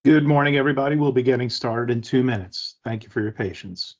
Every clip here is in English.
Good morning, everybody. We'll be getting started in 2 minutes. Thank you for your patience.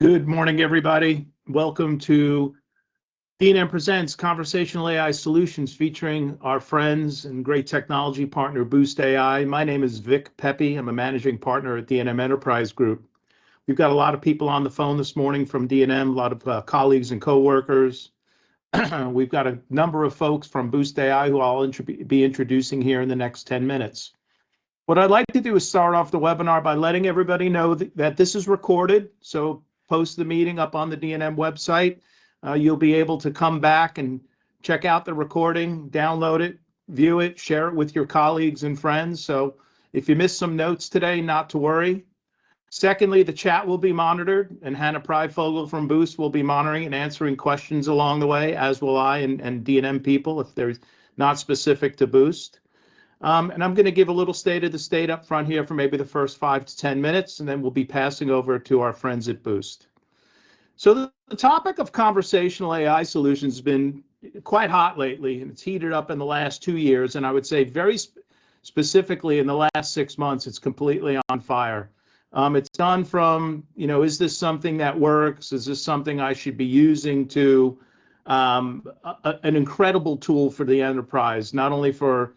Good morning, everybody. Welcome to D&M Presents Conversational AI Solutions featuring our friends and great technology partner, Boost AI. My name is Vic Pepe. I'm a managing partner at D&M Enterprise Group. We've got a lot of people on the phone this morning from D&M, a lot of colleagues and coworkers. We've got a number of folks from Boost AI who I'll be introducing here in the next 10 minutes. What I'd like to do is start off the webinar by letting everybody know that this is recorded. So post the meeting up on the D&M website. You'll be able to come back and check out the recording, download it, view it, share it with your colleagues and friends. So if you missed some notes today, not to worry. Secondly, the chat will be monitored, and Hannah Pryfogel from Boost will be monitoring and answering questions along the way, as will I and D&M people if they're not specific to Boost. And I'm going to give a little state of the state up front here for maybe the first 5 to 10 minutes, and then we'll be passing over to our friends at Boost. So the topic of conversational AI solutions has been quite hot lately, and it's heated up in the last 2 years. And I would say very specifically in the last 6 months, it's completely on fire. It's done from, is this something that works? Is this something I should be using to an incredible tool for the enterprise, not only for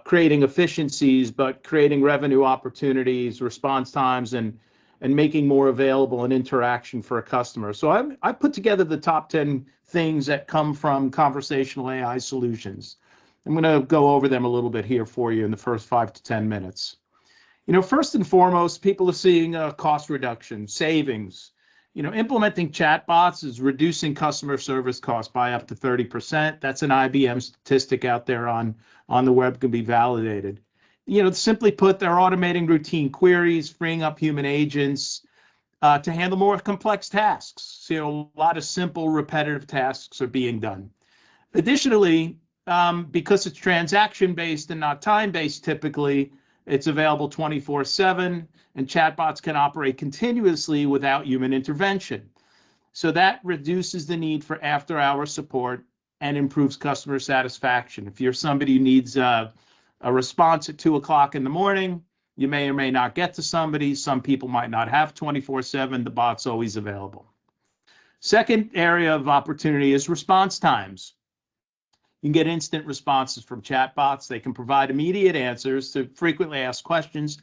creating efficiencies, but creating revenue opportunities, response times, and making more available an interaction for a customer. So I put together the top 10 things that come from conversational AI solutions. I'm going to go over them a little bit here for you in the first 5 to 10 minutes. First and foremost, people are seeing cost reduction, savings. Implementing chatbots is reducing customer service costs by up to 30%. That's an IBM statistic out there on the web, can be validated. Simply put, they're automating routine queries, freeing up human agents to handle more complex tasks. So a lot of simple, repetitive tasks are being done. Additionally, because it's transaction-based and not time-based typically, it's available 24/7, and chatbots can operate continuously without human intervention. So that reduces the need for after-hour support and improves customer satisfaction. If you're somebody who needs a response at 2 o'clock in the morning, you may or may not get to somebody. Some people might not have 24/7. The bot's always available. Second area of opportunity is response times. You can get instant responses from chatbots. They can provide immediate answers to frequently asked questions,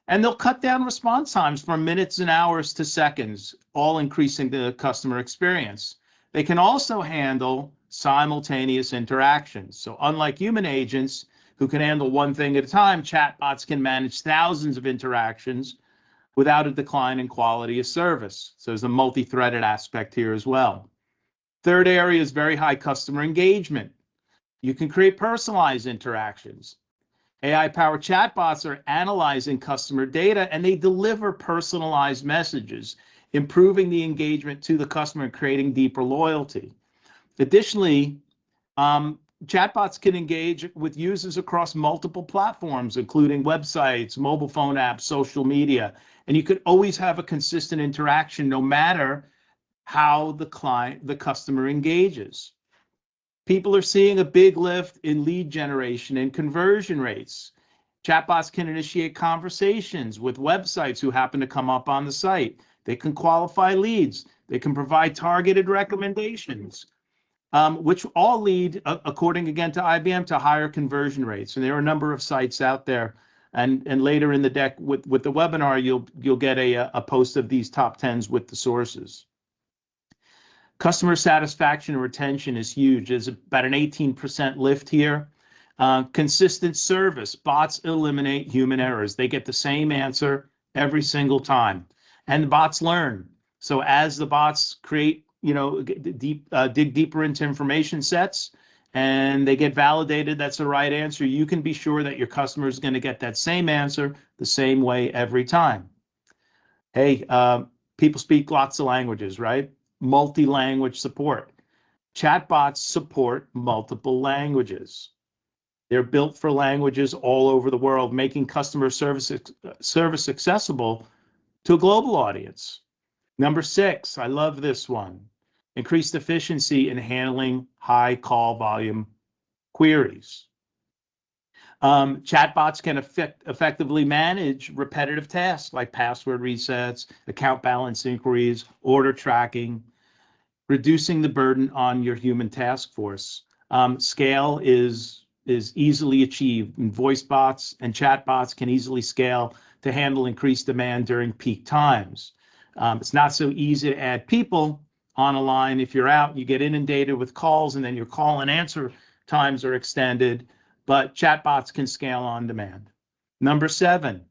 and they'll cut down response times from minutes and hours to seconds, all increasing the customer experience. They can also handle simultaneous interactions. So unlike human agents who can handle one thing at a time, chatbots can manage thousands of interactions without a decline in quality of service. So there's a multi-threaded aspect here as well. Third area is very high customer engagement. You can create personalized interactions. AI-powered chatbots are analyzing customer data and they deliver personalized messages, improving the engagement to the customer and creating deeper loyalty. Additionally, chatbots can engage with users across multiple platforms, including websites, mobile phone apps, social media, and you could always have a consistent interaction no matter how the customer engages. People are seeing a big lift in lead generation and conversion rates. Chatbots can initiate conversations with websites who happen to come up on the site. They can qualify leads. They can provide targeted recommendations, which all lead, according again to IBM, to higher conversion rates. And there are a number of sites out there. And later in the deck with the webinar, you'll get a post of these top 10s with the sources. Customer satisfaction and retention is huge. There's about an 18% lift here. Consistent service. Bots eliminate human errors. They get the same answer every single time. And the bots learn. So as the bots create, dig deeper into information sets and they get validated that's the right answer, you can be sure that your customer is going to get that same answer the same way every time. Hey, people speak lots of languages, right? Multi-language support. Chatbots support multiple languages. They're built for languages all over the world, making customer service accessible to a global audience. Number 6, I love this one. Increased efficiency in handling high call volume queries. Chatbots can effectively manage repetitive tasks like password resets, account balance inquiries, order tracking, reducing the burden on your human task force. Scale is easily achieved, and voice bots and chatbots can easily scale to handle increased demand during peak times. It's not so easy to add people on a line. If you're out, you get inundated with calls, and then your call and answer times are extended, but chatbots can scale on demand. Number 7,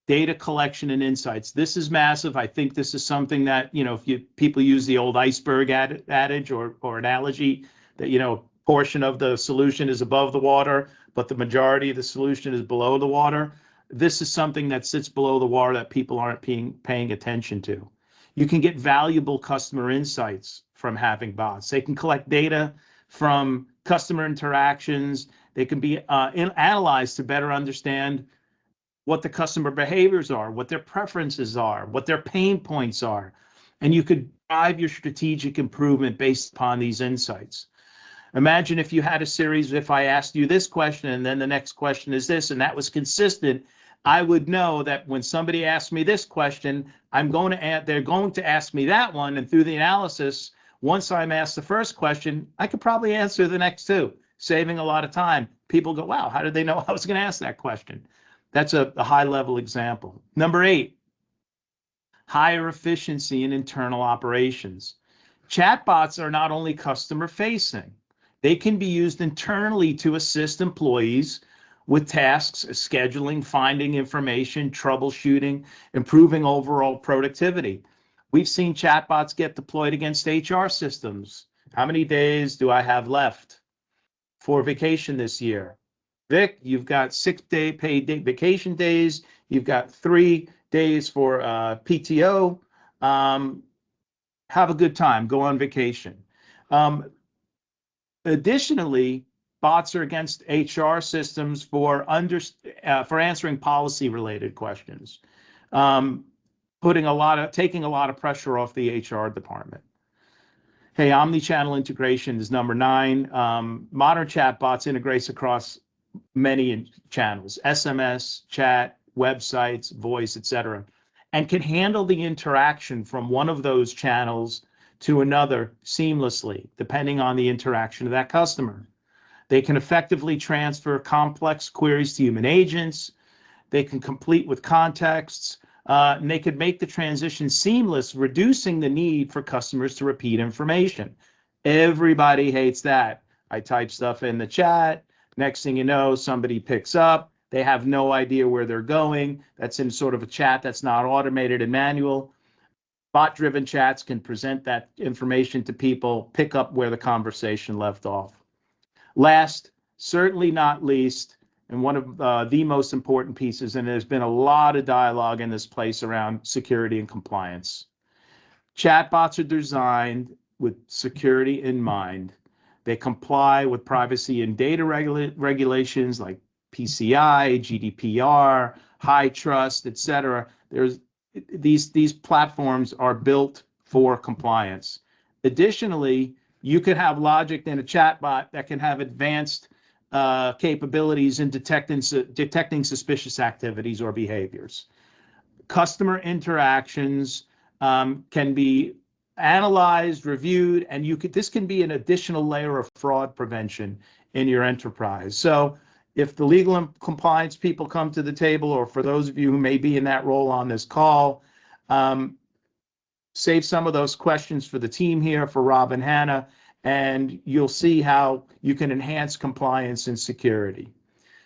data collection and insights. This is massive. I think this is something that, if people use the old iceberg adage or analogy that, portion of the solution is above the water, but the majority of the solution is below the water. This is something that sits below the water that people aren't paying attention to. You can get valuable customer insights from having bots. They can collect data from customer interactions. They can be analyzed to better understand what the customer behaviors are, what their preferences are, what their pain points are. And you could drive your strategic improvement based upon these insights. Imagine if you had a series, if I asked you this question and then the next question is this, and that was consistent, I would know that when somebody asks me this question, they're going to ask me that one. And through the analysis, once I'm asked the first question, I could probably answer the next two, saving a lot of time. People go, wow, how did they know I was going to ask that question? That's a high level example. Number 8, higher efficiency in internal operations. Chatbots are not only customer facing, they can be used internally to assist employees with tasks, scheduling, finding information, troubleshooting, improving overall productivity. We've seen chatbots get deployed against HR systems. How many days do I have left for vacation this year? Vic, you've got 6 paid vacation days. You've got 3 days for PTO. Have a good time. Go on vacation. Additionally, bots are against HR systems for answering policy-related questions, taking a lot of pressure off the HR department. Hey, omni-channel integration is number 9. Modern chatbots integrates across many channels: SMS, chat, websites, voice, etc., and can handle the interaction from one of those channels to another seamlessly, depending on the interaction of that customer. They can effectively transfer complex queries to human agents. They can complete with contexts, and they could make the transition seamless, reducing the need for customers to repeat information. Everybody hates that. I type stuff in the chat. Next thing you know, somebody picks up. They have no idea where they're going. That's in sort of a chat that's not automated and manual. Bot-driven chats can present that information to people, pick up where the conversation left off. Last, certainly not least, and one of the most important pieces, and there's been a lot of dialogue in this place around security and compliance. Chatbots are designed with security in mind. They comply with privacy and data regulations like PCI, GDPR, high trust, et cetera. These platforms are built for compliance. Additionally, you could have logic in a chatbot that can have advanced capabilities in detecting suspicious activities or behaviors. Customer interactions can be analyzed, reviewed, and this can be an additional layer of fraud prevention in your enterprise. So if the legal and compliance people come to the table, or for those of you who may be in that role on this call, save some of those questions for the team here, for Rob and Hannah, and you'll see how you can enhance compliance and security.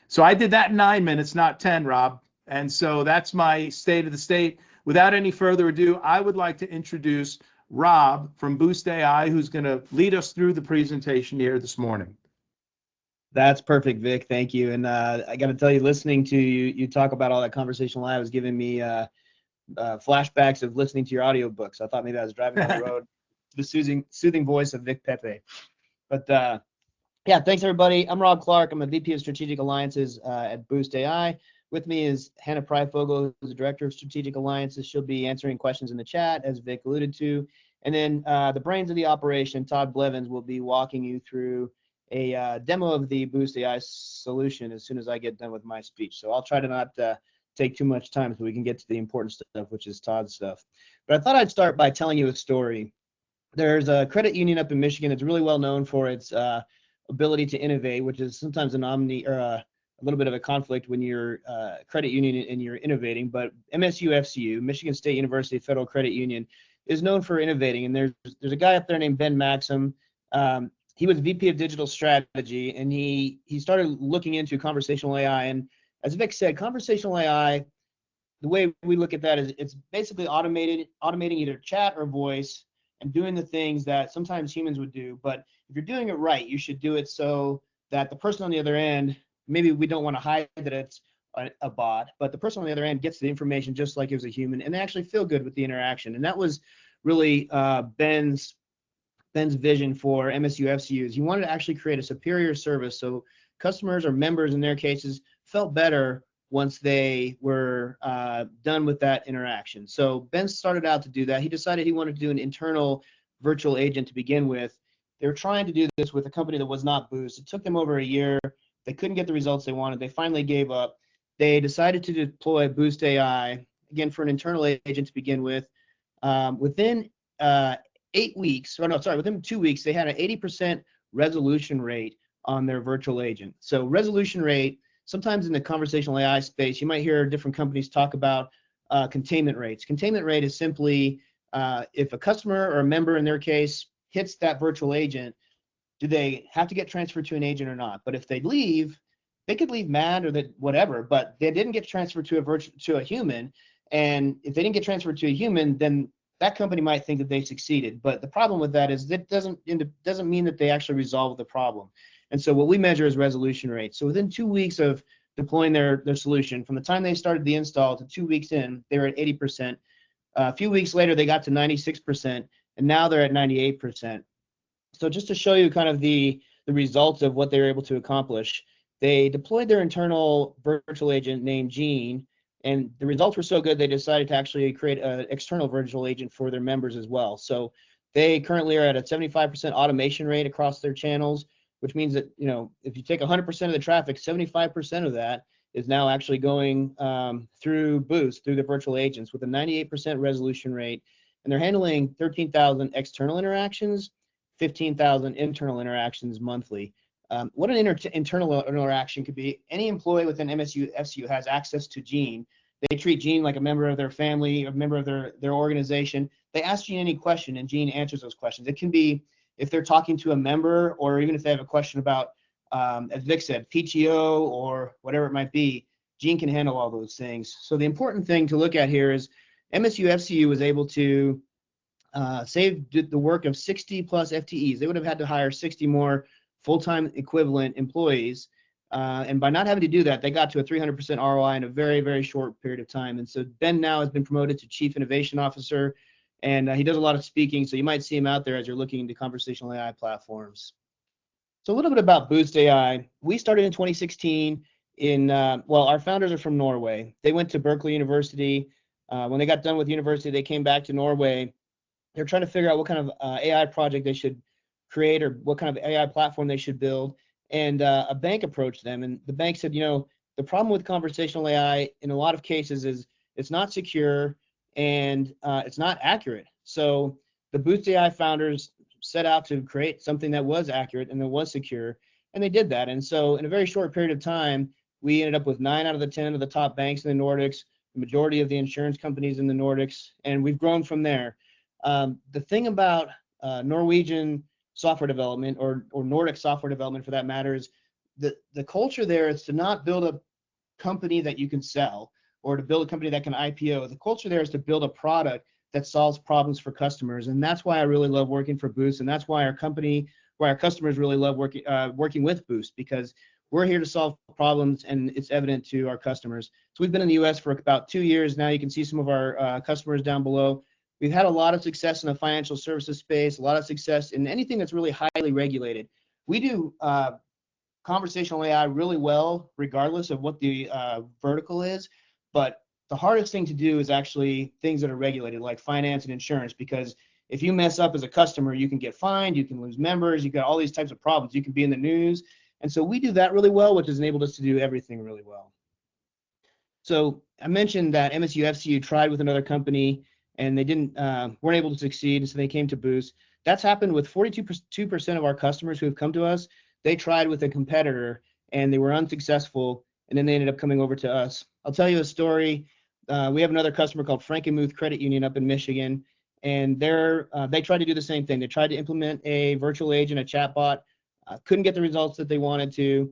So I did that in 9 minutes, not 10, Rob. And so that's my state of the state. Without any further ado, I would like to introduce Rob from Boost AI, who's going to lead us through the presentation here this morning. That's perfect, Vic. Thank you. And I got to tell you, listening to you talk about all that conversational AI was giving me flashbacks of listening to your audiobooks. I thought maybe I was driving down the road to the soothing voice of Vic Pepe. But yeah, thanks everybody. I'm Rob Clark. I'm a VP of Strategic Alliances at Boost AI. With me is Hannah Pryfogel, who's the Director of Strategic Alliances. She'll be answering questions in the chat, as Vic alluded to. And then the brains of the operation, Todd Blevins, will be walking you through a demo of the Boost AI solution as soon as I get done with my speech. So I'll try to not take too much time so we can get to the important stuff, which is Todd's stuff. But I thought I'd start by telling you a story. There's a credit union up in Michigan that's really well known for its ability to innovate, which is sometimes a little bit of a conflict when you're a credit union and you're innovating. But MSU-FCU, Michigan State University Federal Credit Union, is known for innovating. And there's a guy up there named Ben Maxim. He was VP of Digital Strategy, and he started looking into conversational AI. And as Vic said, conversational AI, the way we look at that is it's basically automating either chat or voice and doing the things that sometimes humans would do. But if you're doing it right, you should do it so that the person on the other end, maybe we don't want to hide that it's a bot, but the person on the other end gets the information just like it was a human, and they actually feel good with the interaction. And that was really Ben's vision for MSU-FCU. Is he wanted to actually create a superior service so customers or members in their cases felt better once they were done with that interaction. So Ben started out to do that. He decided he wanted to do an internal virtual agent to begin with. They were trying to do this with a company that was not Boost. It took them over a year. They couldn't get the results they wanted. They finally gave up. They decided to deploy Boost AI, again, for an internal agent to begin with. Within 8 weeks, within 2 weeks, they had an 80% resolution rate on their virtual agent. So resolution rate, sometimes in the conversational AI space, you might hear different companies talk about containment rates. Containment rate is simply if a customer or a member in their case hits that virtual agent, do they have to get transferred to an agent or not? But if they leave, they could leave mad or whatever, but they didn't get transferred to a human. And if they didn't get transferred to a human, then that company might think that they succeeded. But the problem with that is that doesn't mean that they actually resolve the problem. And so what we measure is resolution rate. So within 2 weeks of deploying their solution, from the time they started the install to 2 weeks in, they were at 80%. A few weeks later, they got to 96%, and now they're at 98%. So just to show you kind of the results of what they were able to accomplish, they deployed their internal virtual agent named Gene, and the results were so good they decided to actually create an external virtual agent for their members as well. So they currently are at a 75% automation rate across their channels, which means that, you know, if you take 100% of the traffic, 75% of that is now actually going through Boost, through the virtual agents, with a 98% resolution rate. And they're handling 13,000 external interactions, 15,000 internal interactions monthly. What an internal interaction could be: any employee within MSU-FCU has access to Gene. They treat Gene like a member of their family, a member of their organization. They ask Gene any question, and Gene answers those questions. It can be if they're talking to a member, or even if they have a question about, as Vic said, PTO or whatever it might be. Gene can handle all those things. So the important thing to look at here is MSU FCU was able to save the work of 60 plus FTEs. They would have had to hire 60 more full-time equivalent employees. And by not having to do that, they got to a 300% ROI in a very, very short period of time. And so Ben now has been promoted to Chief Innovation Officer, and he does a lot of speaking. So you might see him out there as you're looking into conversational AI platforms. So a little bit about Boost AI. We started in 2016 well, our founders are from Norway. They went to Berkeley University. When they got done with university, they came back to Norway. They're trying to figure out what kind of AI project they should create or what kind of AI platform they should build. And a bank approached them, and the bank said, the problem with conversational AI in a lot of cases is it's not secure and it's not accurate. So the Boost AI founders set out to create something that was accurate and that was secure, and they did that. And so in a very short period of time, we ended up with 9 out of the 10 of the top banks in the Nordics, the majority of the insurance companies in the Nordics, and we've grown from there. The thing about Norwegian software development or Nordic software development for that matter is the culture there is to not build a company that you can sell or to build a company that can IPO. The culture there is to build a product that solves problems for customers, and that's why I really love working for Boost, and that's why our customers really love working with Boost, because we're here to solve problems, and it's evident to our customers. So we've been in the U.S. for about 2 years now. You can see some of our customers down below. We've had a lot of success in the financial services space, a lot of success in anything that's really highly regulated. We do conversational AI really well, regardless of what the vertical is. But the hardest thing to do is actually things that are regulated, like finance and insurance, because if you mess up as a customer, you can get fined, you can lose members, you've got all these types of problems. You can be in the news. And so we do that really well, which has enabled us to do everything really well. So I mentioned that MSU FCU tried with another company, and they weren't able to succeed, so they came to Boost. That's happened with 42% of our customers who have come to us. They tried with a competitor, and they were unsuccessful, and then they ended up coming over to us. I'll tell you a story. We have another customer called Frankenmuth Credit Union up in Michigan, and they tried to do the same thing. They tried to implement a virtual agent, a chatbot, couldn't get the results that they wanted to.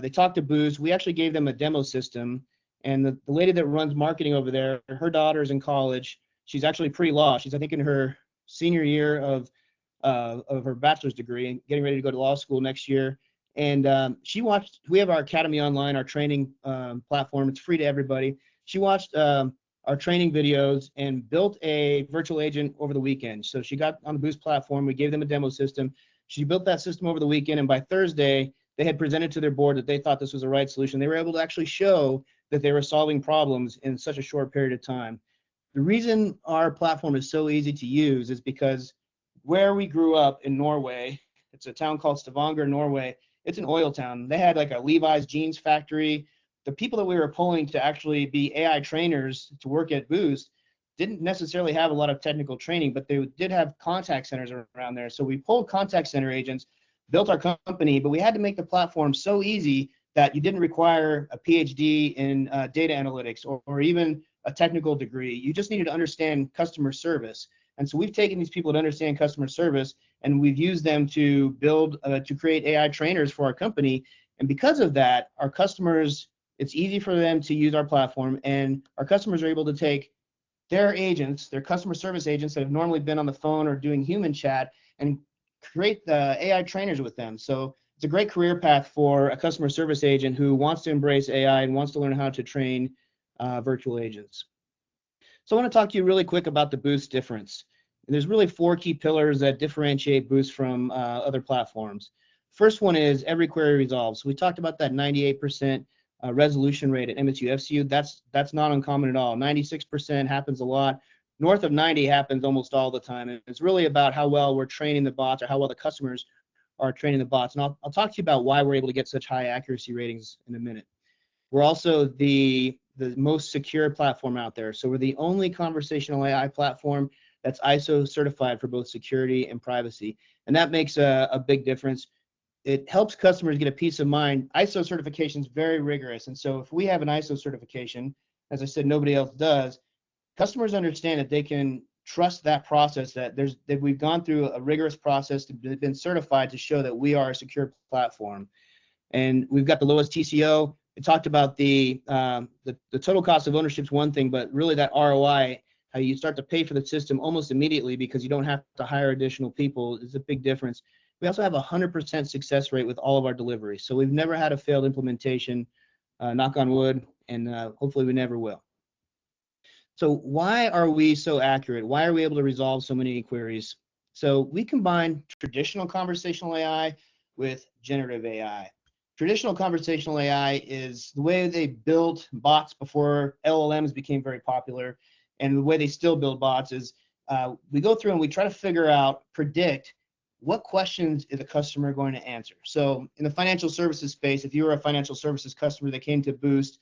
They talked to Boost. We actually gave them a demo system, and the lady that runs marketing over there, her daughter's in college. She's actually pre-law. She's, I think, in her senior year of her bachelor's degree and getting ready to go to law school next year. And we have our Academy Online, our training platform. It's free to everybody. She watched our training videos and built a virtual agent over the weekend. So she got on the Boost platform. We gave them a demo system. She built that system over the weekend, and by Thursday, they had presented to their board that they thought this was the right solution. They were able to actually show that they were solving problems in such a short period of time. The reason our platform is so easy to use is because where we grew up in Norway, it's a town called Stavanger, Norway. It's an oil town. They had like a Levi's jeans factory. The people that we were pulling to actually be AI trainers to work at Boost didn't necessarily have a lot of technical training, but they did have contact centers around there. So we pulled contact center agents, built our company, but we had to make the platform so easy that you didn't require a PhD in data analytics or even a technical degree. You just needed to understand customer service. And so we've taken these people that understand customer service, and we've used them to to create AI trainers for our company. And because of that, our customers, it's easy for them to use our platform, and our customers are able to take their agents, their customer service agents that have normally been on the phone or doing human chat, and create the AI trainers with them. So it's a great career path for a customer service agent who wants to embrace AI and wants to learn how to train virtual agents. So I want to talk to you really quick about the Boost difference. And there's really 4 key pillars that differentiate Boost from other platforms. First one is every query resolves. We talked about that 98% resolution rate at MSU FCU. That's not uncommon at all. 96% happens a lot. North of 90 happens almost all the time. And it's really about how well we're training the bots or how well the customers are training the bots. And I'll talk to you about why we're able to get such high accuracy ratings in a minute. We're also the most secure platform out there. So we're the only conversational AI platform that's ISO certified for both security and privacy. And that makes a big difference. It helps customers get a peace of mind. ISO certification is very rigorous. And so if we have an ISO certification, as I said, nobody else does, customers understand that they can trust that process, that we've gone through a rigorous process to been certified to show that we are a secure platform. And we've got the lowest TCO. It talked about the total cost of ownership is one thing, but really that ROI, how you start to pay for the system almost immediately because you don't have to hire additional people, is a big difference. We also have a 100% success rate with all of our deliveries. So we've never had a failed implementation, knock on wood, and hopefully we never will. So why are we so accurate? Why are we able to resolve so many queries? So we combine traditional conversational AI with generative AI. Traditional conversational AI is the way they built bots before LLMs became very popular, and the way they still build bots is we go through and we try to figure out, predict what questions is a customer going to answer. So in the financial services space, if you were a financial services customer that came to Boost,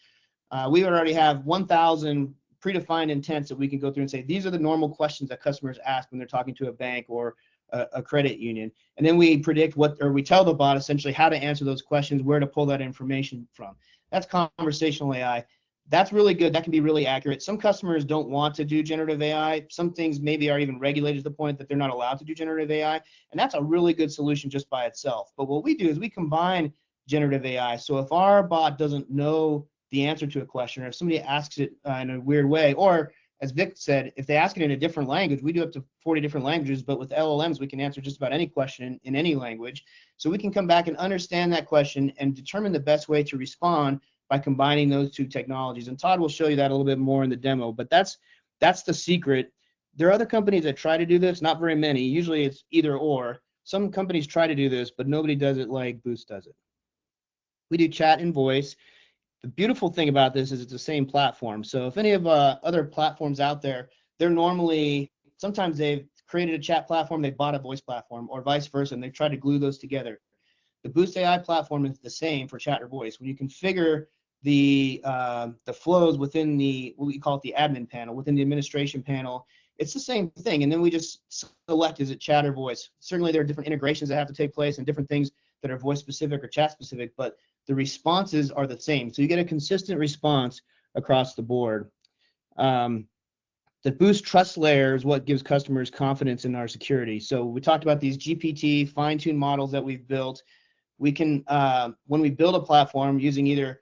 we would already have 1,000 predefined intents that we can go through and say, these are the normal questions that customers ask when they're talking to a bank or a credit union. And then we predict we tell the bot essentially how to answer those questions, where to pull that information from. That's conversational AI. That's really good. That can be really accurate. Some customers don't want to do generative AI. Some things maybe are even regulated to the point that they're not allowed to do generative AI. And that's a really good solution just by itself. But what we do is we combine generative AI. So if our bot doesn't know the answer to a question, or if somebody asks it in a weird way, or as Vic said, if they ask it in a different language, we do up to 40 different languages, but with LLMs, we can answer just about any question in any language. So we can come back and understand that question and determine the best way to respond by combining those two technologies. And Todd will show you that a little bit more in the demo, but that's the secret. There are other companies that try to do this, not very many. Usually it's either or. Some companies try to do this, but nobody does it like Boost does it. We do chat and voice. The beautiful thing about this is it's the same platform. So if any of other platforms out there, sometimes they've created a chat platform, they bought a voice platform, or vice versa, and they try to glue those together. The Boost AI platform is the same for chat or voice. When you configure the flows within what we call it the admin panel, within the administration panel, it's the same thing. And then we just select, is it chat or voice? Certainly there are different integrations that have to take place and different things that are voice specific or chat specific, but the responses are the same. So you get a consistent response across the board. The Boost trust layer is what gives customers confidence in our security. So we talked about these GPT fine-tuned models that we've built. We can, when we build a platform using either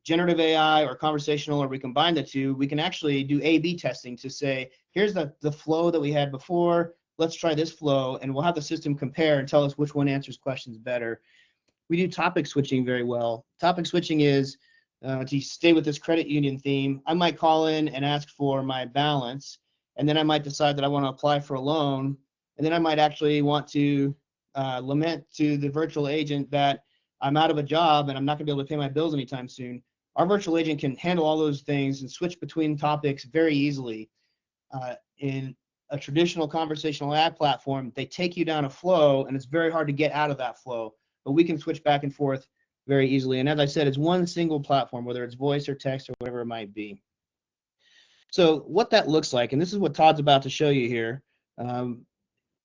generative AI or conversational, or we combine the two, we can actually do A/B testing to say, here's the flow that we had before, let's try this flow, and we'll have the system compare and tell us which one answers questions better. We do topic switching very well. Topic switching is, to stay with this credit union theme, I might call in and ask for my balance, and then I might decide that I want to apply for a loan, and then I might actually want to lament to the virtual agent that I'm out of a job and I'm not going to be able to pay my bills anytime soon. Our virtual agent can handle all those things and switch between topics very easily. In a traditional conversational ad platform, they take you down a flow, and it's very hard to get out of that flow. But we can switch back and forth very easily. And as I said, it's one single platform, whether it's voice or text or whatever it might be. So what that looks like, and this is what Todd's about to show you here.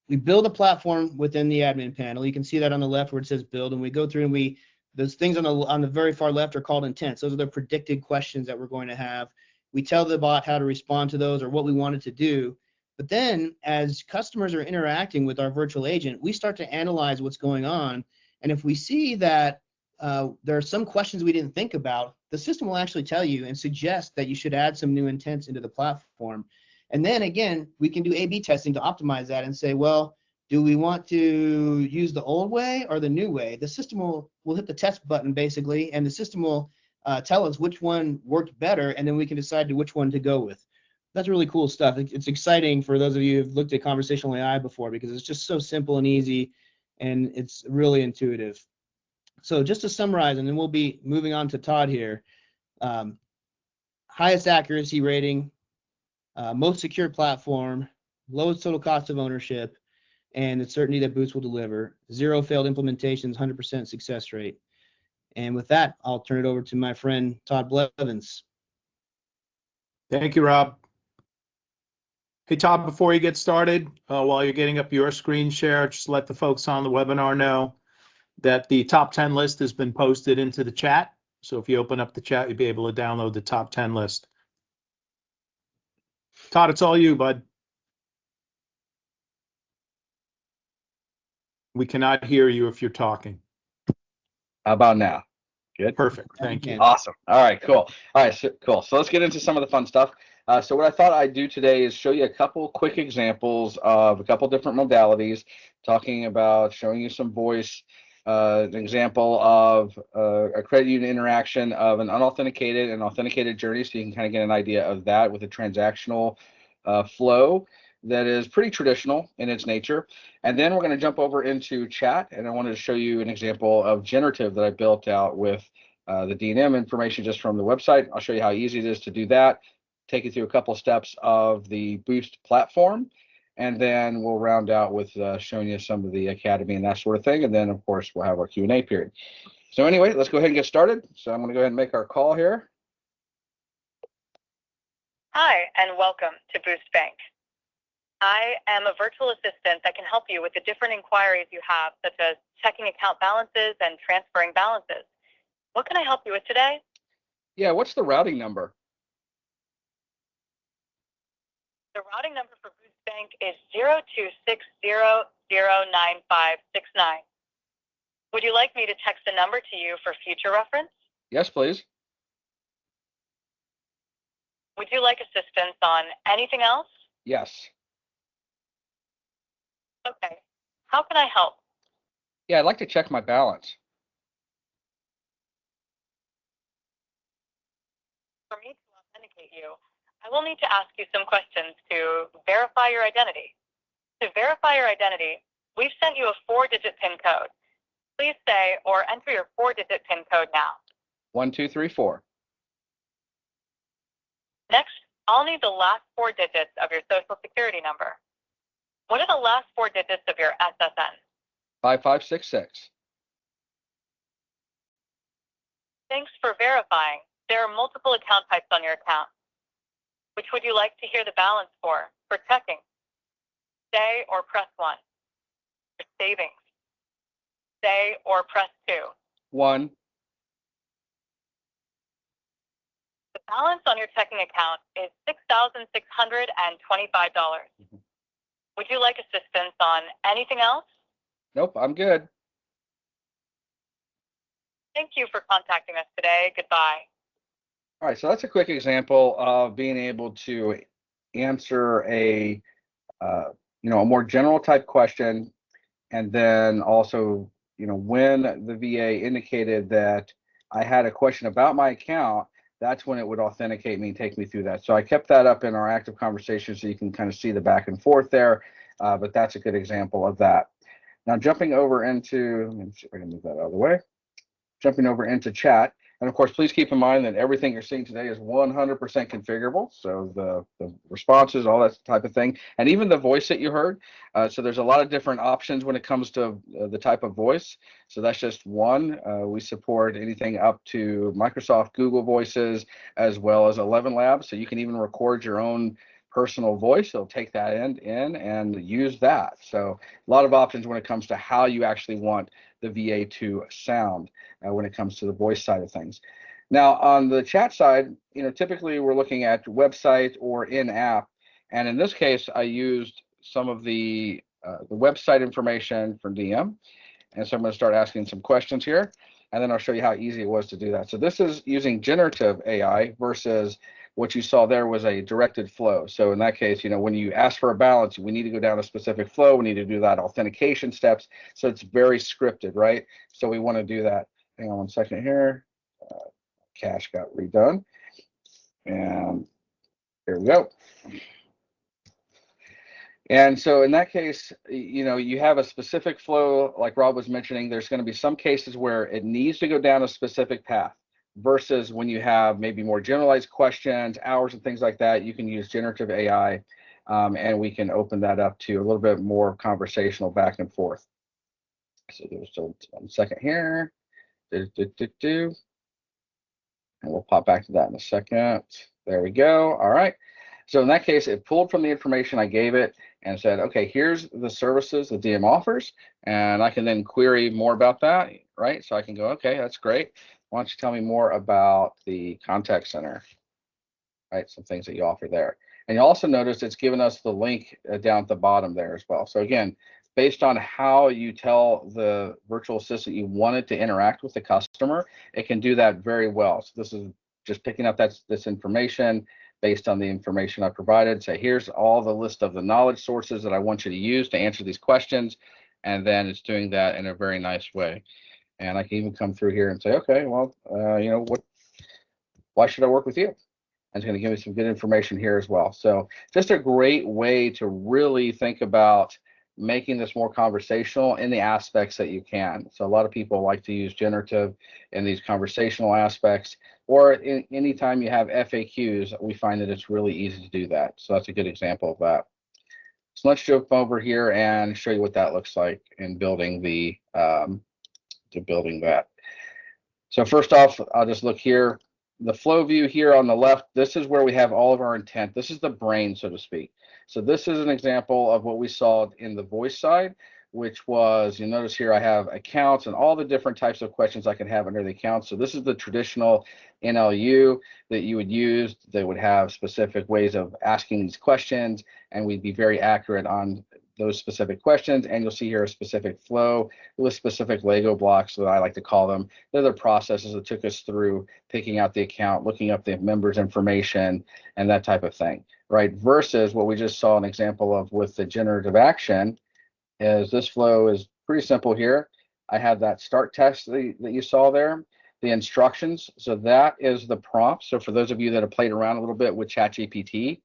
We build a platform within the admin panel. You can see that on the left where it says build, and we go through and those things on the very far left are called intents. Those are the predicted questions that we're going to have. We tell the bot how to respond to those or what we want it to do. But then as customers are interacting with our virtual agent, we start to analyze what's going on. And if we see that there are some questions we didn't think about, the system will actually tell you and suggest that you should add some new intents into the platform. And then again, we can do A/B testing to optimize that and say, well, do we want to use the old way or the new way? The system will hit the test button basically, and the system will tell us which one worked better, and then we can decide to which one to go with. That's really cool stuff. It's exciting for those of you who've looked at conversational AI before, because it's just so simple and easy, and it's really intuitive. So just to summarize, and then we'll be moving on to Todd here. Highest accuracy rating, most secure platform, lowest total cost of ownership, and the certainty that Boost will deliver. 0 failed implementations, 100% success rate. And with that, I'll turn it over to my friend Todd Blevins. Thank you, Rob. Hey, Todd, before you get started, while you're getting up your screen share, just let the folks on the webinar know that the top 10 list has been posted into the chat. So if you open up the chat, you'll be able to download the top 10 list. Todd, it's all you, bud. We cannot hear you if you're talking. How about now? Good. Perfect. Thank you. Awesome. All right, cool. All right, so, cool. So let's get into some of the fun stuff. So what I thought I'd do today is show you a couple quick examples of a couple different modalities, talking about showing you some voice, an example of a credit union interaction of an unauthenticated and authenticated journey, so you can kind of get an idea of that with a transactional flow that is pretty traditional in its nature. And then we're going to jump over into chat, and I wanted to show you an example of generative that I built out with the D&M information just from the website. I'll show you how easy it is to do that, take you through a couple steps of the Boost platform, and then we'll round out with showing you some of the academy and that sort of thing. And then, of course, we'll have our Q&A period. So anyway, let's go ahead and get started. So I'm going to go ahead and make our call here. Hi, and welcome to Boost Bank. I am a virtual assistant that can help you with the different inquiries you have, such as checking account balances and transferring balances. What can I help you with today? Yeah, what's the routing number? The routing number for Boost Bank is 0260095569. Would you like me to text the number to you for future reference? Yes, please. Would you like assistance on anything else? Yes. Okay. How can I help? Yeah, I'd like to check my balance. For me to authenticate you, I will need to ask you some questions to verify your identity. To verify your identity, we've sent you a 4-digit PIN code. Please say or enter your 4-digit PIN code now. 1, 2, 3, 4. Next, I'll need the last 4 digits of your Social Security number. What are the last 4 digits of your SSN? 5566. Thanks for verifying. There are multiple account types on your account. Which would you like to hear the balance for checking? Say or press 1. For savings, say or press 2. 1. The balance on your checking account is $6,625. Would you like assistance on anything else? Nope, I'm good. Thank you for contacting us today. Goodbye. All right, so that's a quick example of being able to answer a a more general type question, and then also, when the VA indicated that I had a question about my account, that's when it would authenticate me and take me through that. So I kept that up in our active conversation so you can kind of see the back and forth there, but that's a good example of that. Now jumping over into, let me see if I can move that out of the way. Jumping over into chat. And of course, please keep in mind that everything you're seeing today is 100% configurable. So the responses, all that type of thing, and even the voice that you heard. So there's a lot of different options when it comes to the type of voice. So that's just one. We support anything up to Microsoft, Google Voices, as well as 11 Labs. So you can even record your own personal voice. It'll take that in and use that. So a lot of options when it comes to how you actually want the VA to sound when it comes to the voice side of things. Now on the chat side, typically we're looking at website or in-app, and in this case I used some of the website information from DM, and so I'm going to start asking some questions here, and then I'll show you how easy it was to do that. So this is using generative AI versus what you saw there was a directed flow. So in that case, when you ask for a balance, we need to go down a specific flow. We need to do that authentication steps. So it's very scripted, right? So we want to do that. Hang on one second here. Cache got redone. And here we go. And so in that case, you have a specific flow, like Rob was mentioning. There's going to be some cases where it needs to go down a specific path, versus when you have maybe more generalized questions, hours and things like that, you can use generative AI, and we can open that up to a little bit more conversational back and forth. So there's still 1 second here. And we'll pop back to that in a second. There we go. All right. So in that case, it pulled from the information I gave it and said, okay, here's the services the DM offers, and I can then query more about that, right? So I can go, okay, that's great. Why don't you tell me more about the contact center, right? Some things that you offer there. And you also notice it's given us the link down at the bottom there as well. So again, based on how you tell the virtual assistant you want it to interact with the customer, it can do that very well. So this is just picking up this information based on the information I provided. Say, here's all the list of the knowledge sources that I want you to use to answer these questions. And then it's doing that in a very nice way. And I can even come through here and say, okay, well, why should I work with you? And it's going to give me some good information here as well. So just a great way to really think about making this more conversational in the aspects that you can. So a lot of people like to use generative in these conversational aspects, or anytime you have FAQs, we find that it's really easy to do that. So that's a good example of that. So let's jump over here and show you what that looks like in building building that. So first off, I'll just look here. The flow view here on the left, this is where we have all of our intent. This is the brain, so to speak. So this is an example of what we saw in the voice side, which was, you notice here I have accounts and all the different types of questions I can have under the account. So this is the traditional NLU that you would use that would have specific ways of asking these questions, and we'd be very accurate on those specific questions. And you'll see here a specific flow with specific Lego blocks that I like to call them. They're the processes that took us through picking out the account, looking up the members' information, and that type of thing, right? Versus what we just saw an example of with the generative action is this flow is pretty simple here. I have that start text that you saw there, the instructions. So that is the prompt. So for those of you that have played around a little bit with ChatGPT,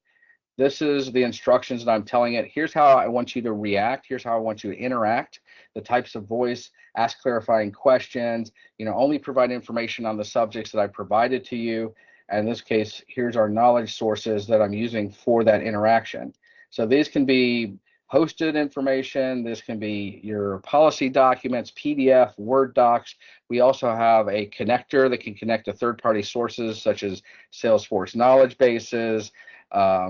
this is the instructions that I'm telling it. Here's how I want you to react. Here's how I want you to interact. The types of voice, ask clarifying questions, only provide information on the subjects that I provided to you. And in this case, here's our knowledge sources that I'm using for that interaction. So these can be hosted information. This can be your policy documents, PDF, Word docs. We also have a connector that can connect to third-party sources such as Salesforce knowledge bases.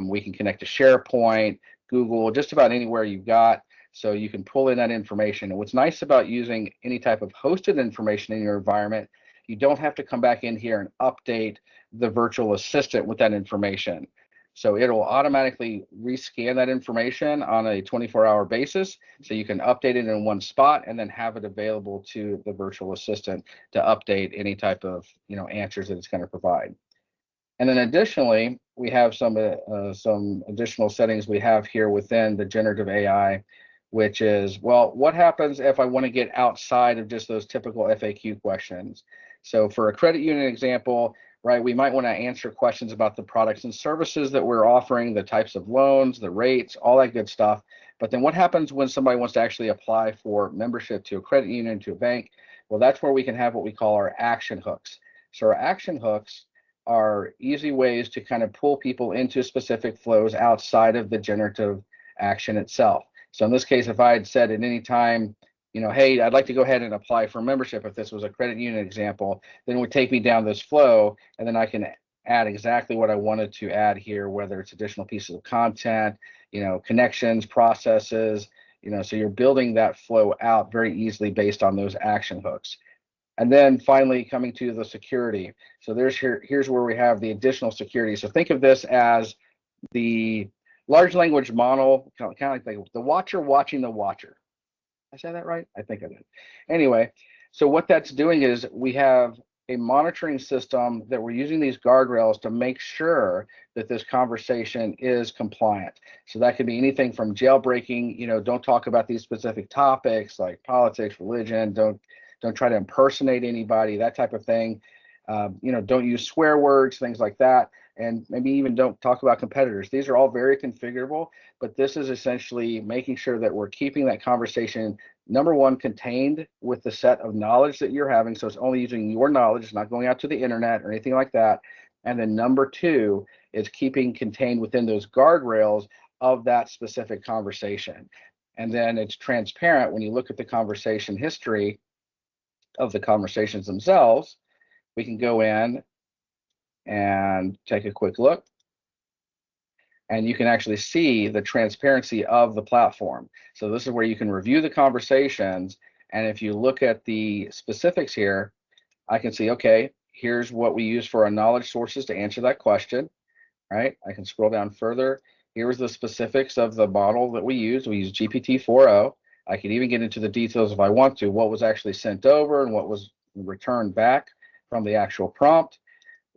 We can connect to SharePoint, Google, just about anywhere you've got. So you can pull in that information. And what's nice about using any type of hosted information in your environment, you don't have to come back in here and update the virtual assistant with that information. So it'll automatically rescan that information on a 24-hour basis. So you can update it in one spot and then have it available to the virtual assistant to update any type of answers that it's going to provide. And then additionally, we have some additional settings we have here within the generative AI, which is, well, what happens if I want to get outside of just those typical FAQ questions? So for a credit union example, right, we might want to answer questions about the products and services that we're offering, the types of loans, the rates, all that good stuff. But then what happens when somebody wants to actually apply for membership to a credit union, to a bank? Well, that's where we can have what we call our action hooks. So our action hooks are easy ways to kind of pull people into specific flows outside of the generative action itself. So in this case, if I had said at any time, hey, I'd like to go ahead and apply for membership, if this was a credit union example, then it would take me down this flow, and then I can add exactly what I wanted to add here, whether it's additional pieces of content, connections, processes, so you're building that flow out very easily based on those action hooks. And then finally coming to the security. So here's where we have the additional security. So think of this as the large language model, kind of like the watcher watching the watcher. I said that right? I think I did. Anyway, so what that's doing is we have a monitoring system that we're using these guardrails to make sure that this conversation is compliant. So that could be anything from jailbreaking, don't talk about these specific topics like politics, religion, don't try to impersonate anybody, that type of thing. Don't use swear words, things like that. And maybe even don't talk about competitors. These are all very configurable, but this is essentially making sure that we're keeping that conversation, number one, contained with the set of knowledge that you're having. So it's only using your knowledge, it's not going out to the internet or anything like that. And then number two is keeping contained within those guardrails of that specific conversation. And then it's transparent when you look at the conversation history of the conversations themselves. We can go in and take a quick look, and you can actually see the transparency of the platform. So this is where you can review the conversations, and if you look at the specifics here, I can see, okay, here's what we use for our knowledge sources to answer that question, right? I can scroll down further. Here's the specifics of the model that we use. We use GPT-4o. I can even get into the details if I want to, what was actually sent over and what was returned back from the actual prompt.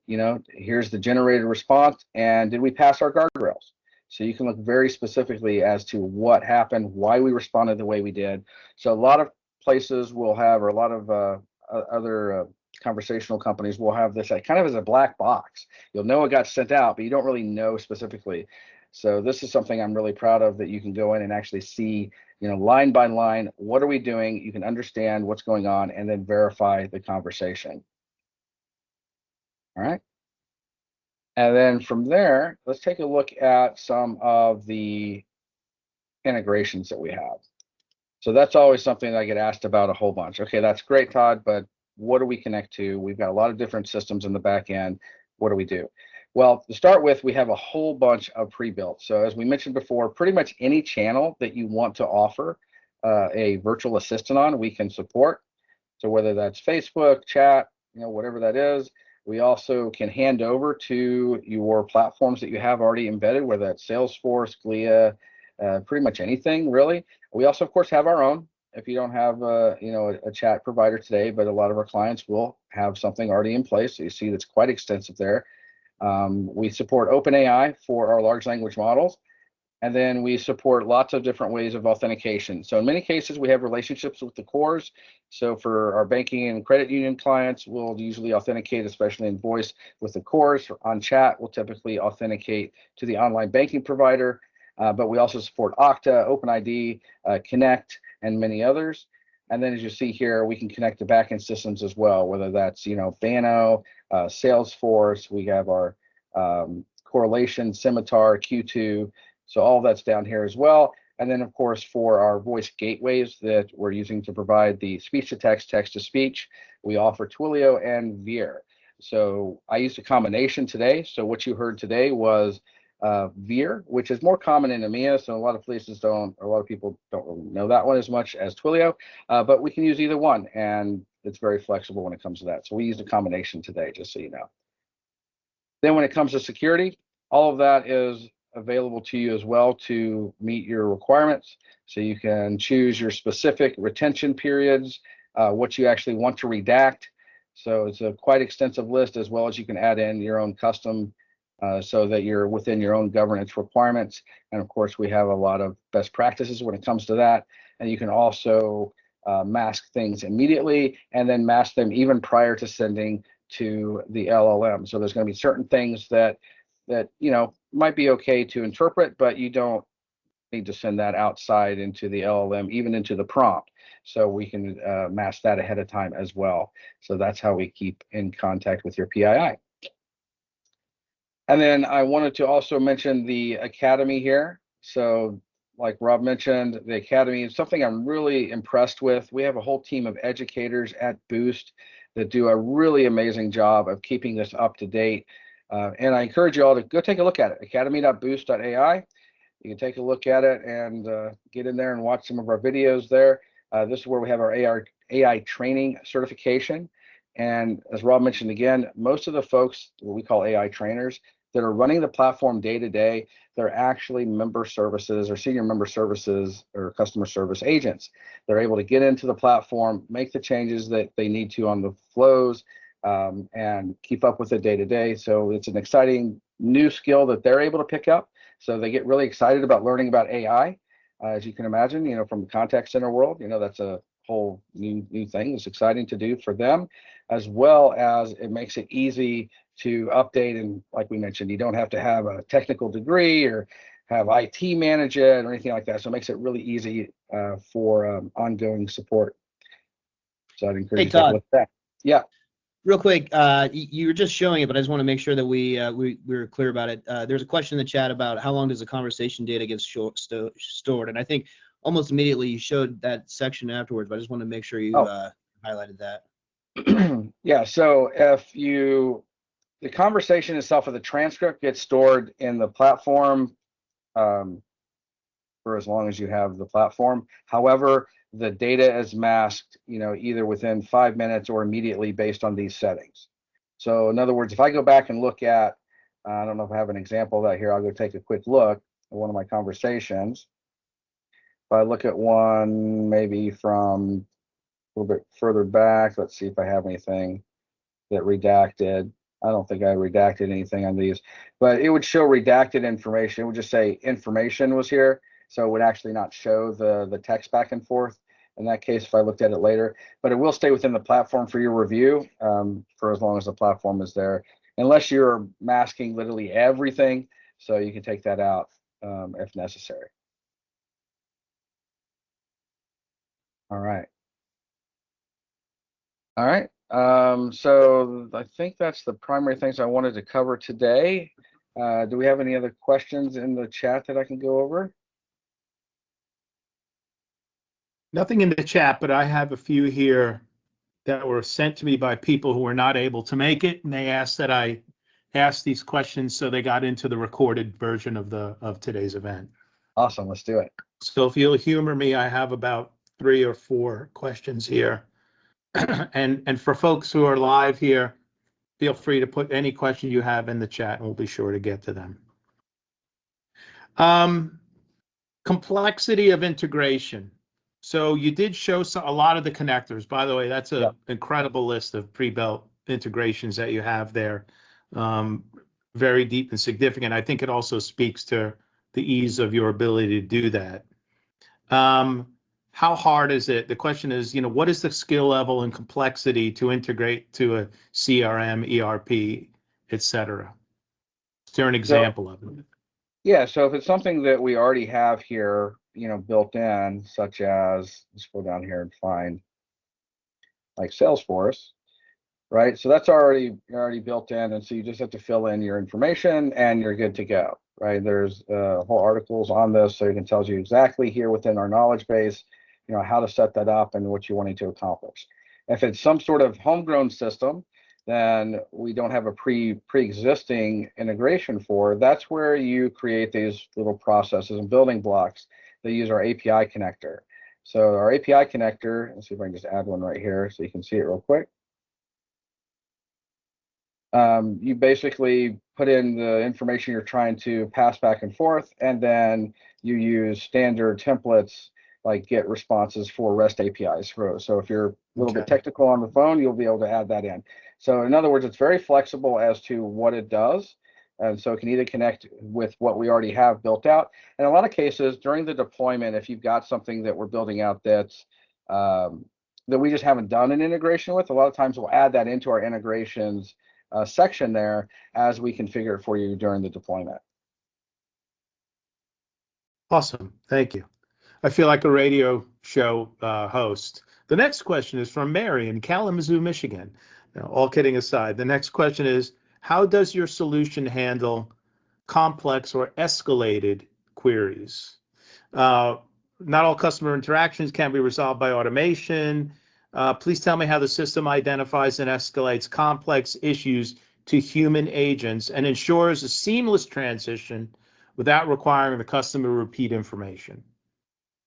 Here's the generated response, and did we pass our guardrails? So you can look very specifically as to what happened, why we responded the way we did. So a lot of places will have, or a lot of other conversational companies will have this kind of as a black box. You'll know it got sent out, but you don't really know specifically. So this is something I'm really proud of, that you can go in and actually see, line by line, what are we doing? You can understand what's going on and then verify the conversation. All right. And then from there, let's take a look at some of the integrations that we have. So that's always something that I get asked about a whole bunch. Okay, that's great, Todd, but what do we connect to? We've got a lot of different systems in the back end. What do we do? Well, to start with, we have a whole bunch of pre-built. So as we mentioned before, pretty much any channel that you want to offer a virtual assistant on, we can support. So whether that's Facebook, chat, whatever that is. We also can hand over to your platforms that you have already embedded, whether that's Salesforce, Glia, pretty much anything really. We also, of course, have our own. If you don't have a chat provider today, but a lot of our clients will have something already in place. So you see that's quite extensive there. We support OpenAI for our large language models. And then we support lots of different ways of authentication. So in many cases, we have relationships with the cores. So for our banking and credit union clients, we'll usually authenticate, especially in voice, with the cores. On chat, we'll typically authenticate to the online banking provider. But we also support Okta, OpenID, Connect, and many others. And then as you see here, we can connect to backend systems as well, whether that's Banno, Salesforce. We have our correlation, Scimitar, Q2. So all that's down here as well. And then, of course, for our voice gateways that we're using to provide the speech-to-text, text-to-speech, we offer Twilio and Veer. So I used a combination today. So what you heard today was Veer, which is more common in EMEA. So a lot of places don't, or a lot of people don't really know that one as much as Twilio, but we can use either one. And it's very flexible when it comes to that. So we used a combination today, just so you know. Then when it comes to security, all of that is available to you as well to meet your requirements. So you can choose your specific retention periods, what you actually want to redact. So it's a quite extensive list, as well as you can add in your own custom so that you're within your own governance requirements. And of course, we have a lot of best practices when it comes to that. And you can also mask things immediately and then mask them even prior to sending to the LLM. So there's going to be certain things that might be okay to interpret, but you don't need to send that outside into the LLM, even into the prompt. So we can mask that ahead of time as well. So that's how we keep in contact with your PII. And then I wanted to also mention the Academy here. So like Rob mentioned, the Academy is something I'm really impressed with. We have a whole team of educators at Boost that do a really amazing job of keeping this up to date. And I encourage you all to go take a look at it, academy.boost.ai. You can take a look at it and get in there and watch some of our videos there. This is where we have our AI training certification. And as Rob mentioned again, most of the folks, what we call AI trainers, that are running the platform day to day, they're actually member services or senior member services or customer service agents. They're able to get into the platform, make the changes that they need to on the flows, and keep up with it day to day. So it's an exciting new skill that they're able to pick up. So they get really excited about learning about AI. As you can imagine, from the contact center world, that's a whole new thing. It's exciting to do for them, as well as it makes it easy to update. And like we mentioned, you don't have to have a technical degree or have IT manage it or anything like that. So it makes it really easy for ongoing support. So I'd encourage you to take a look at that. Yeah. Real quick, you were just showing it, but I just want to make sure that we were clear about it. There's a question in the chat about how long does the conversation data get stored, and I think almost immediately you showed that section afterwards, but I just want to make sure you highlighted that. Yeah. So if the conversation itself or the transcript gets stored in the platform for as long as you have the platform. However, the data is masked, either within 5 minutes or immediately based on these settings. So in other words, if I go back and look at, I don't know if I have an example of that here, I'll go take a quick look at one of my conversations. If I look at one maybe from a little bit further back, let's see if I have anything that redacted. I don't think I redacted anything on these, but it would show redacted information. It would just say information was here. So it would actually not show the text back and forth in that case if I looked at it later, but it will stay within the platform for your review for as long as the platform is there, unless you're masking literally everything. So you can take that out if necessary. All right. All right. So I think that's the primary things I wanted to cover today. Do we have any other questions in the chat that I can go over? Nothing in the chat, but I have a few here that were sent to me by people who were not able to make it, and they asked that I ask these questions so they got into the recorded version of today's event. Awesome. Let's do it. So if you'll humor me, I have about 3 or 4 questions here. and for folks who are live here, feel free to put any question you have in the chat and we'll be sure to get to them. Complexity of integration. So you did show a lot of the connectors. By the way, that's an incredible list of pre-built integrations that you have there. Very deep and significant. I think it also speaks to the ease of your ability to do that. How hard is it? The question is, what is the skill level and complexity to integrate to a CRM, ERP, et cetera? Is there an example of it? Yeah, so if it's something that we already have here, built in, such as, let's go down here and find like Salesforce, right? So that's already built in, and so you just have to fill in your information and you're good to go, right? There's whole articles on this, so it can tell you exactly here within our knowledge base, how to set that up and what you're wanting to accomplish. If it's some sort of homegrown system, then we don't have a pre-existing integration for. That's where you create these little processes and building blocks that use our API connector. So our API connector, let's see if I can just add one right here so you can see it real quick. You basically put in the information you're trying to pass back and forth, and then you use standard templates like get responses for REST APIs. So if you're a little bit technical on the phone, you'll be able to add that in. So in other words, it's very flexible as to what it does. And so it can either connect with what we already have built out. In a lot of cases, during the deployment, if you've got something that we're building out that's that we just haven't done an integration with, a lot of times we'll add that into our integrations section there as we configure it for you during the deployment. Awesome. Thank you. I feel like a radio show host. The next question is from Mary in Kalamazoo, Michigan. Now, all kidding aside, the next question is, how does your solution handle complex or escalated queries? Not all customer interactions can be resolved by automation. Please tell me how the system identifies and escalates complex issues to human agents and ensures a seamless transition without requiring the customer to repeat information.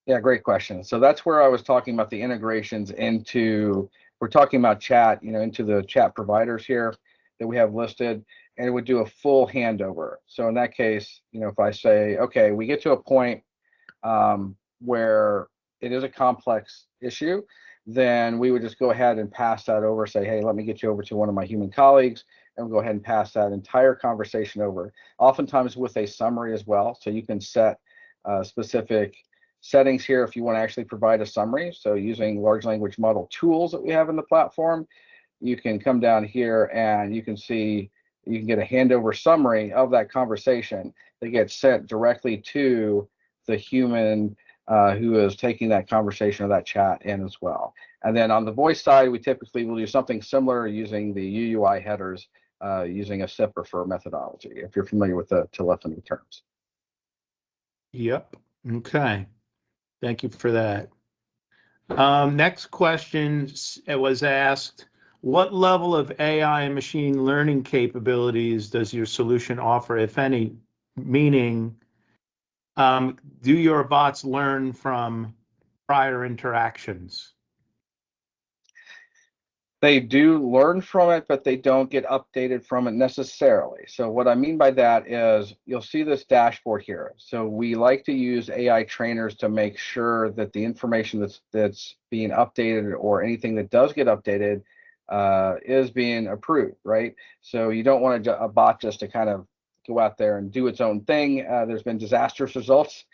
Yeah, great question. So that's where I was talking about the integrations into, we're talking about chat, into the chat providers here that we have listed, and it would do a full handover. So in that case, if I say, okay, we get to a point where it is a complex issue, then we would just go ahead and pass that over, say, hey, let me get you over to one of my human colleagues, and we'll go ahead and pass that entire conversation over, oftentimes with a summary as well. So you can set specific settings here if you want to actually provide a summary. So using large language model tools that we have in the platform, you can come down here and you can see, you can get a handover summary of that conversation that gets sent directly to the human who is taking that conversation or that chat in as well. And then on the voice side, we typically will do something similar using the UUI headers using a SIP refer methodology, if you're familiar with the telephony terms. Yep. Okay. Thank you for that. Next question was asked, what level of AI and machine learning capabilities does your solution offer, if any? Meaning, do your bots learn from prior interactions? They do learn from it, but they don't get updated from it necessarily. So what I mean by that is you'll see this dashboard here. So we like to use AI trainers to make sure that the information that's being updated or anything that does get updated is being approved, right? So you don't want a bot just to kind of go out there and do its own thing. There's been disastrous results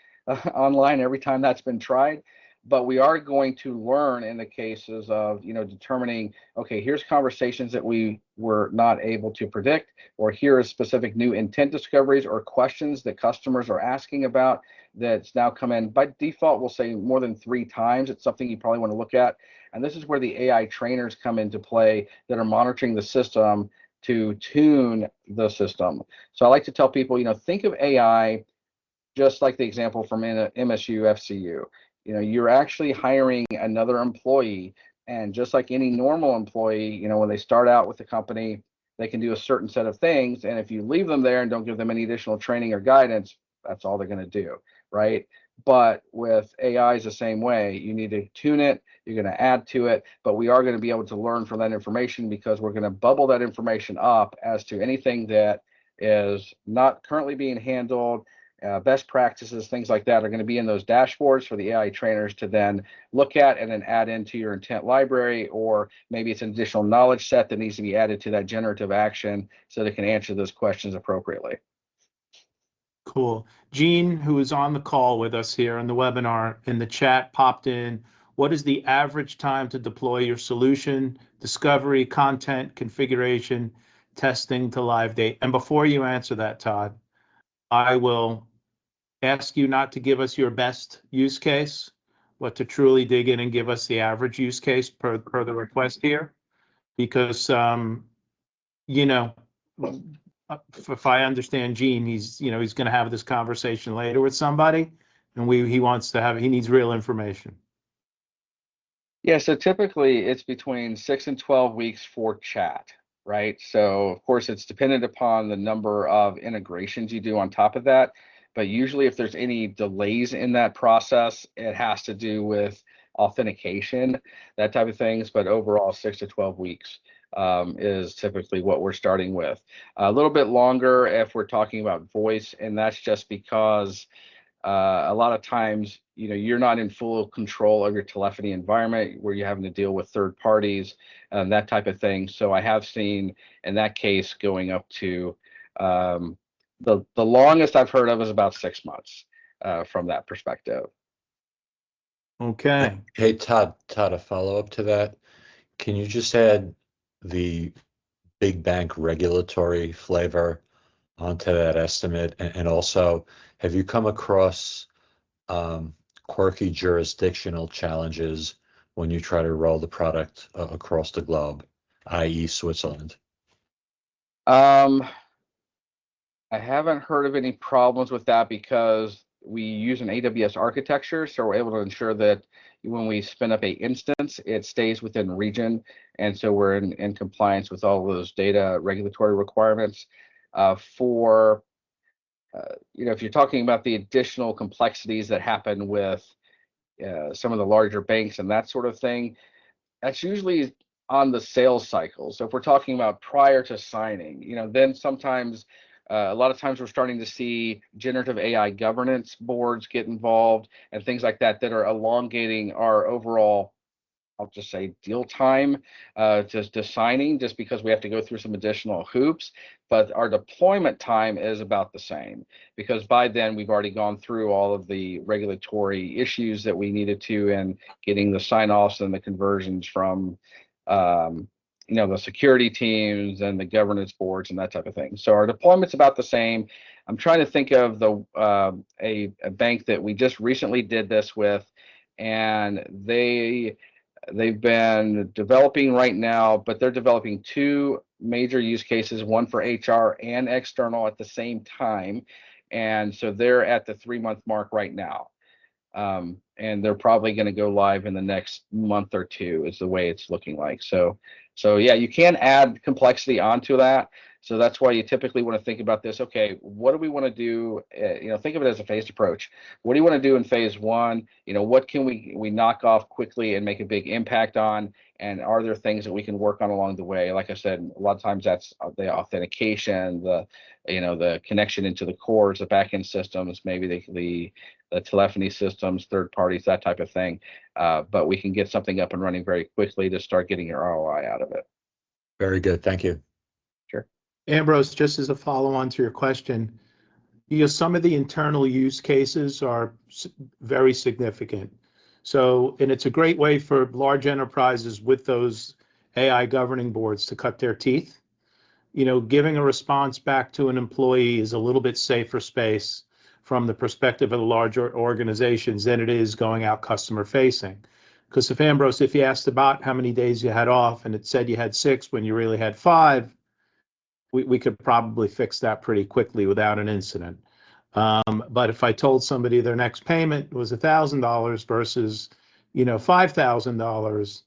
online every time that's been tried. But we are going to learn in the cases of, determining, okay, here's conversations that we were not able to predict, or here is specific new intent discoveries or questions that customers are asking about that's now come in. By default, we'll say more than 3 times. It's something you probably want to look at. And this is where the AI trainers come into play that are monitoring the system to tune the system. So I like to tell people, think of AI just like the example from MSU FCU. You're actually hiring another employee, and just like any normal employee, when they start out with the company, they can do a certain set of things, and if you leave them there and don't give them any additional training or guidance, that's all they're going to do, right? But with AI is the same way. You need to tune it, you're going to add to it, but we are going to be able to learn from that information because we're going to bubble that information up as to anything that is not currently being handled. Best practices, things like that are going to be in those dashboards for the AI trainers to then look at and then add into your intent library, or maybe it's an additional knowledge set that needs to be added to that generative action so they can answer those questions appropriately. Cool. Gene, who is on the call with us here in the webinar, in the chat popped in, what is the average time to deploy your solution, discovery, content, configuration, testing to live date? And before you answer that, Todd, I will ask you not to give us your best use case, but to truly dig in and give us the average use case per the request here. Because, if I understand Gene, he's going to have this conversation later with somebody, and he needs real information. Yeah, so typically it's between 6 and 12 weeks for chat, right? So of course it's dependent upon the number of integrations you do on top of that. But usually if there's any delays in that process, it has to do with authentication, that type of things. But overall, 6 to 12 weeks is typically what we're starting with. A little bit longer if we're talking about voice, and that's just because a lot of times, you're not in full control of your telephony environment where you're having to deal with third parties and that type of thing. So I have seen in that case going up to the longest I've heard of is about 6 months from that perspective. Okay. Hey, Todd, a follow-up to that. Can you just add the big bank regulatory flavor onto that estimate? And also, have you come across quirky jurisdictional challenges when you try to roll the product across the globe, i.e. Switzerland? I haven't heard of any problems with that because we use an AWS architecture, so we're able to ensure that when we spin up a instance, it stays within region, and so we're in compliance with all of those data regulatory requirements. If you're talking about the additional complexities that happen with some of the larger banks and that sort of thing, that's usually on the sales cycle. So if we're talking about prior to signing, then sometimes a lot of times we're starting to see generative AI governance boards get involved and things like that that are elongating our overall, I'll just say, deal time to signing, just because we have to go through some additional hoops. But our deployment time is about the same, because by then we've already gone through all of the regulatory issues that we needed to, and getting the sign-offs and the conversions from the security teams and the governance boards and that type of thing. So our deployment's about the same. I'm trying to think of a bank that we just recently did this with, and they've been developing right now, but they're developing 2 major use cases, one for HR and external at the same time. And so they're at the 3-month mark right now. And they're probably going to go live in the next month or 2 is the way it's looking like. So yeah, you can add complexity onto that. So that's why you typically want to think about this. Okay, what do we want to do? Think of it as a phased approach. What do you want to do in phase 1? What can we knock off quickly and make a big impact on? and are there things that we can work on along the way? Like I said, a lot of times that's the authentication, the connection into the cores, the backend systems, maybe the telephony systems, third parties, that type of thing. But we can get something up and running very quickly to start getting your ROI out of it. Very good. Thank you. Sure. Ambrose, just as a follow-on to your question, some of the internal use cases are very significant. So, and it's a great way for large enterprises with those AI governing boards to cut their teeth. Giving a response back to an employee is a little bit safer space from the perspective of the larger organizations than it is going out customer facing. Because if you asked about how many days you had off and it said you had 6 when you really had 5, we could probably fix that pretty quickly without an incident. But if I told somebody their next payment was $1,000 versus, $5,000,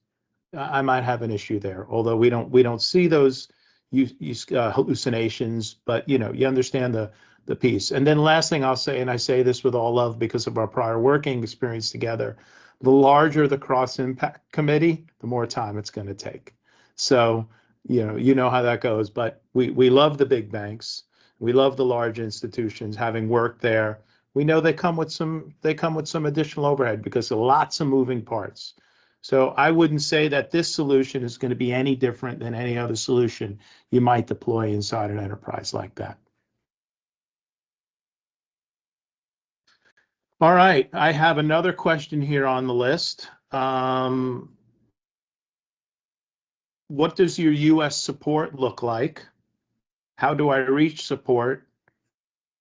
I might have an issue there. Although we don't see those hallucinations, but you understand the piece. And then last thing I'll say, and I say this with all love because of our prior working experience together, the larger the cross impact committee, the more time it's going to take. So you know how that goes. But we love the big banks. We love the large institutions. Having worked there, we know they come with some additional overhead because there are lots of moving parts. So I wouldn't say that this solution is going to be any different than any other solution you might deploy inside an enterprise like that. All right, I have another question here on the list. What does your US support look like? How do I reach support?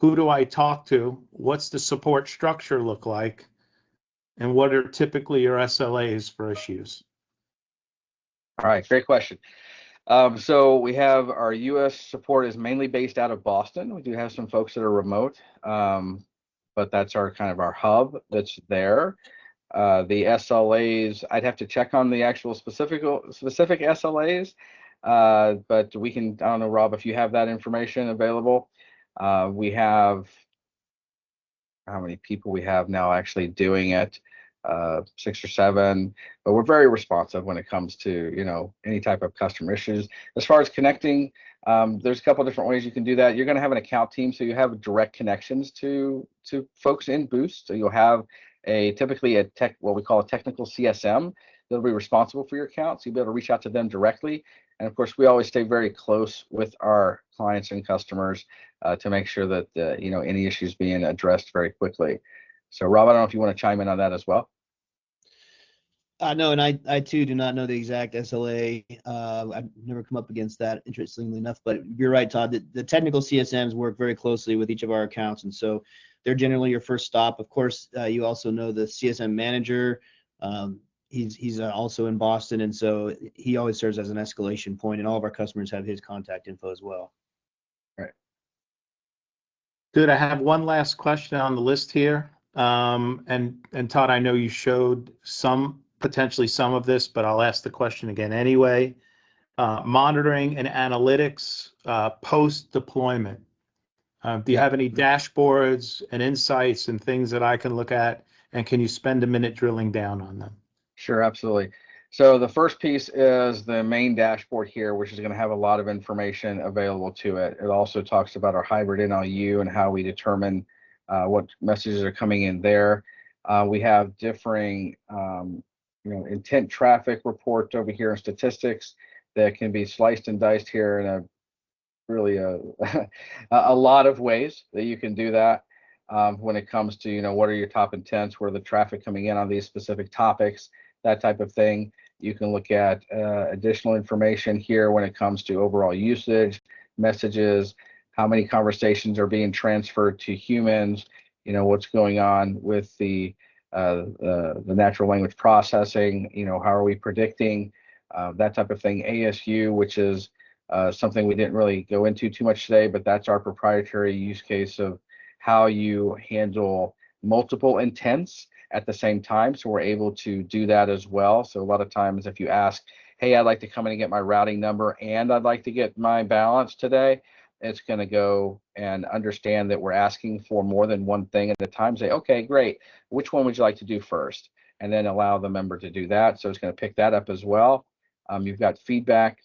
Who do I talk to? What's the support structure look like? And what are typically your SLAs for issues? All right, great question. So we have our U.S. support is mainly based out of Boston. We do have some folks that are remote, but that's our hub that's there. The SLAs, I'd have to check on the actual specific SLAs, but we can. I don't know, Rob, if you have that information available. We have how many people we have now actually doing it. 6 or 7, but we're very responsive when it comes to any type of customer issues. As far as connecting, there's a couple different ways you can do that. You're going to have an account team, so you have direct connections to folks in Boost. So you'll have typically what we call a technical CSM that'll be responsible for your account. So you'll be able to reach out to them directly. And of course, we always stay very close with our clients and customers to make sure that any issues being addressed very quickly. So Rob, I don't know if you want to chime in on that as well. No, and I too do not know the exact SLA. I've never come up against that, interestingly enough. But you're right, Todd. The technical CSMs work very closely with each of our accounts, and so they're generally your first stop. Of course, you also know the CSM manager. He's also in Boston, and so he always serves as an escalation point, and all of our customers have his contact info as well. Right. Good. I have one last question on the list here. And Todd, I know you showed potentially some of this, but I'll ask the question again anyway. Monitoring and analytics post deployment. Do you have any dashboards and insights and things that I can look at? And can you spend a minute drilling down on them? Sure, absolutely. So the first piece is the main dashboard here, which is going to have a lot of information available to it. It also talks about our hybrid NLU and how we determine what messages are coming in there. We have differing, intent traffic reports over here in statistics that can be sliced and diced here in a really a lot of ways that you can do that. When it comes to, what are your top intents, where the traffic coming in on these specific topics, that type of thing. You can look at additional information here when it comes to overall usage, messages, how many conversations are being transferred to humans, what's going on with the natural language processing, how are we predicting, that type of thing. ASU, which is something we didn't really go into too much today, but that's our proprietary use case of how you handle multiple intents at the same time. So we're able to do that as well. So a lot of times if you ask, hey, I'd like to come in and get my routing number and I'd like to get my balance today, it's going to go and understand that we're asking for more than one thing at a time. Say, okay, great. Which one would you like to do first? And then allow the member to do that. So it's going to pick that up as well. You've got feedback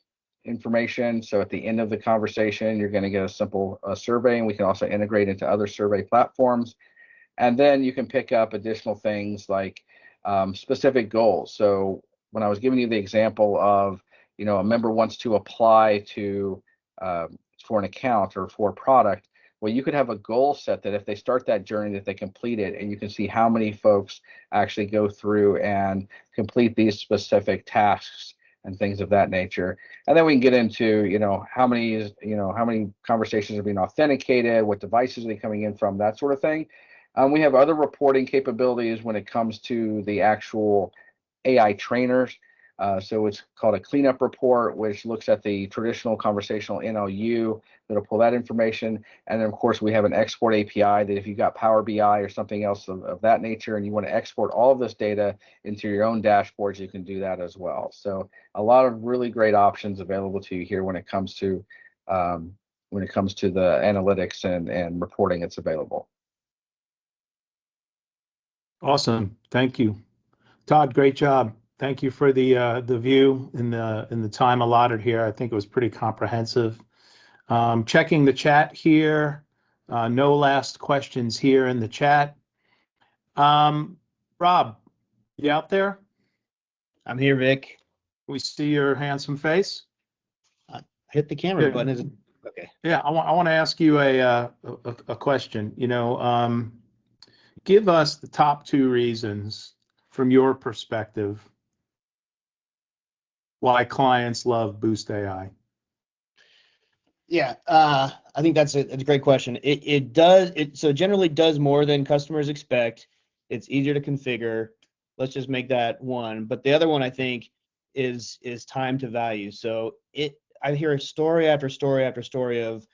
information. So at the end of the conversation, you're going to get a simple survey, and we can also integrate into other survey platforms. And then you can pick up additional things like specific goals. So when I was giving you the example of, a member wants to apply to for an account or for a product, well, you could have a goal set that if they start that journey, that they complete it, and you can see how many folks actually go through and complete these specific tasks and things of that nature. And then we can get into, how many conversations are being authenticated, what devices are they coming in from, that sort of thing. We have other reporting capabilities when it comes to the actual AI trainers. So it's called a cleanup report, which looks at the traditional conversational NLU that'll pull that information. And then, of course, we have an export API that if you've got Power BI or something else of that nature and you want to export all of this data into your own dashboards, you can do that as well. So a lot of really great options available to you here when it comes to the analytics and reporting that's available. Awesome. Thank you. Todd, great job. Thank you for the view in the time allotted here. I think it was pretty comprehensive. Checking the chat here. No last questions here in the chat. Rob, you out there? I'm here, Vic. We see your handsome face. Hit the camera button. Is it okay? Yeah, I want to ask you a question. Give us the top 2 reasons from your perspective why clients love Boost AI. Yeah, I think that's a great question. It generally does more than customers expect. It's easier to configure. Let's just make that one. But the other one I think is time to value. So I hear story after story after story of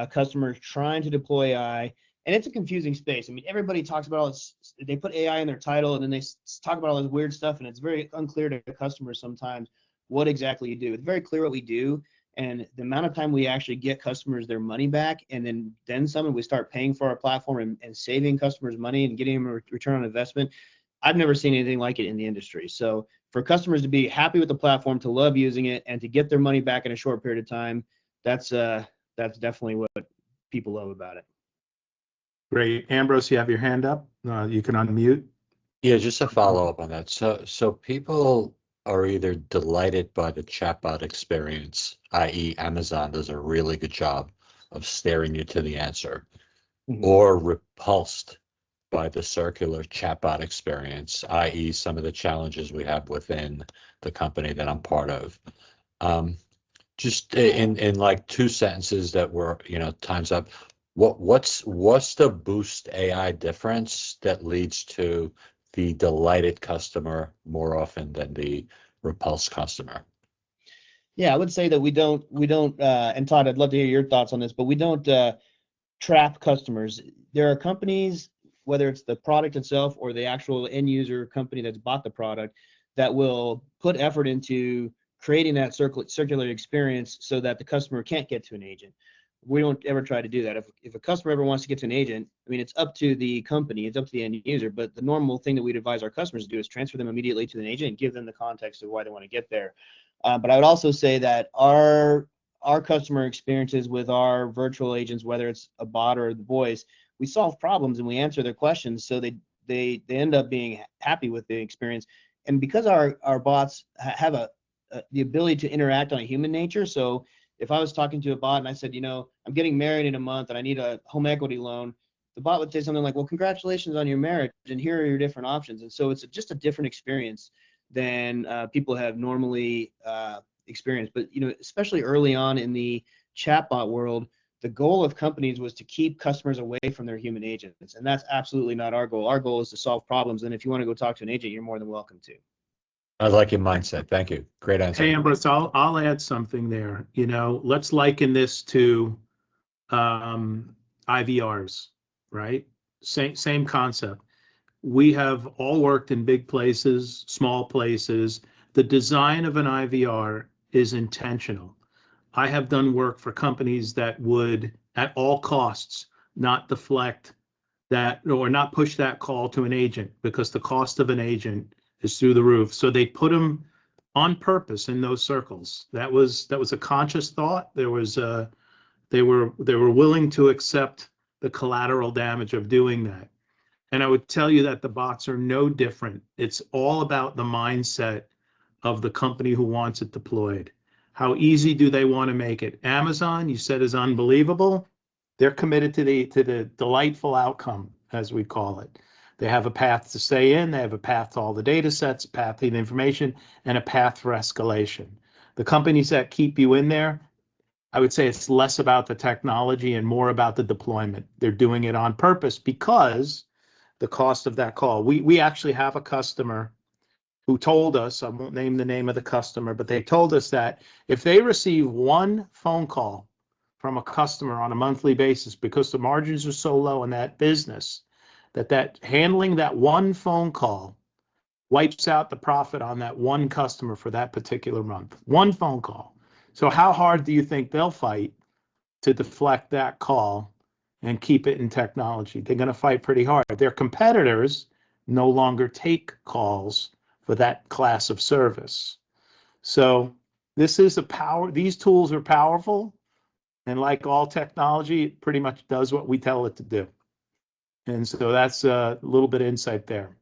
customers trying to deploy AI, and it's a confusing space. I mean, everybody talks about all this. They put AI in their title, and then they talk about all this weird stuff, and it's very unclear to customers sometimes what exactly you do. It's very clear what we do, and the amount of time we actually get customers their money back, and then some, and we start paying for our platform and saving customers money and getting them a return on investment. I've never seen anything like it in the industry. So for customers to be happy with the platform, to love using it, and to get their money back in a short period of time, that's definitely what people love about it. Great. Ambrose, you have your hand up. You can unmute. Yeah, just a follow-up on that. So people are either delighted by the chatbot experience, i.e. Amazon does a really good job of steering you to the answer, or repulsed by the circular chatbot experience, i.e. some of the challenges we have within the company that I'm part of. Just in like 2 sentences that were, time's up. What's the Boost AI difference that leads to the delighted customer more often than the repulsed customer? Yeah, I would say that we don't, and Todd, I'd love to hear your thoughts on this, but we don't trap customers. There are companies, whether it's the product itself or the actual end user company that's bought the product, that will put effort into creating that circular experience so that the customer can't get to an agent. We don't ever try to do that. If a customer ever wants to get to an agent, I mean, it's up to the company, it's up to the end user, but the normal thing that we'd advise our customers to do is transfer them immediately to an agent and give them the context of why they want to get there. But I would also say that our customer experiences with our virtual agents, whether it's a bot or the voice, we solve problems and we answer their questions, so they end up being happy with the experience. And because our bots have the ability to interact on a human nature, so if I was talking to a bot and I said, I'm getting married in a month and I need a home equity loan, the bot would say something like, well, congratulations on your marriage, and here are your different options. And so it's just a different experience than people have normally experienced. But especially early on in the chatbot world, the goal of companies was to keep customers away from their human agents, and that's absolutely not our goal. Our goal is to solve problems, and if you want to go talk to an agent, you're more than welcome to. I like your mindset. Thank you. Great answer. Hey, Ambrose, I'll add something there. Let's liken this to IVRs, right? Same concept. We have all worked in big places, small places. The design of an IVR is intentional. I have done work for companies that would, at all costs, not deflect that or not push that call to an agent because the cost of an agent is through the roof. So they put them on purpose in those circles. That was a conscious thought. There was they were willing to accept the collateral damage of doing that. And I would tell you that the bots are no different. It's all about the mindset of the company who wants it deployed. How easy do they want to make it? Amazon, you said, is unbelievable. They're committed to the delightful outcome, as we call it. They have a path to stay in, they have a path to all the data sets, a path to the information, and a path for escalation. The companies that keep you in there, I would say it's less about the technology and more about the deployment. They're doing it on purpose because the cost of that call. We actually have a customer who told us, I won't name the name of the customer, but they told us that if they receive one phone call from a customer on a monthly basis, because the margins are so low in that business, that handling that one phone call wipes out the profit on that one customer for that particular month. One phone call. So how hard do you think they'll fight to deflect that call and keep it in technology? They're going to fight pretty hard. Their competitors no longer take calls for that class of service. So this is these tools are powerful, and like all technology, it pretty much does what we tell it to do. And so that's a little bit of insight there.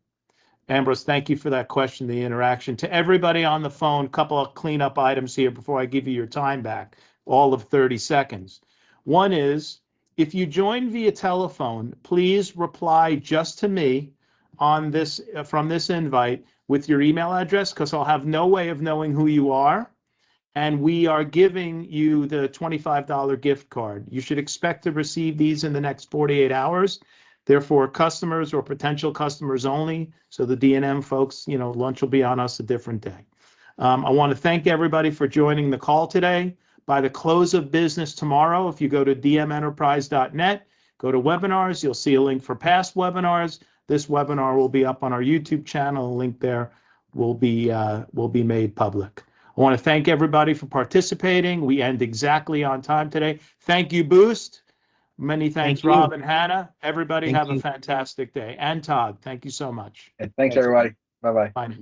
Ambrose, thank you for that question, the interaction. To everybody on the phone, a couple of cleanup items here before I give you your time back, all of 30 seconds. One is, if you join via telephone, please reply just to me on this from this invite with your email address, because I'll have no way of knowing who you are. And we are giving you the $25 gift card. You should expect to receive these in the next 48 hours. They're for customers or potential customers only. So the D&M folks, lunch will be on us a different day. I want to thank everybody for joining the call today. By the close of business tomorrow, if you go to dmenterprise.net, go to webinars, you'll see a link for past webinars. This webinar will be up on our YouTube channel. A link there will be made public. I want to thank everybody for participating. We end exactly on time today. Thank you, Boost. Many thanks, Rob and Hannah. Everybody have a fantastic day. And Todd, thank you so much. Thanks everybody. Bye-bye. Bye.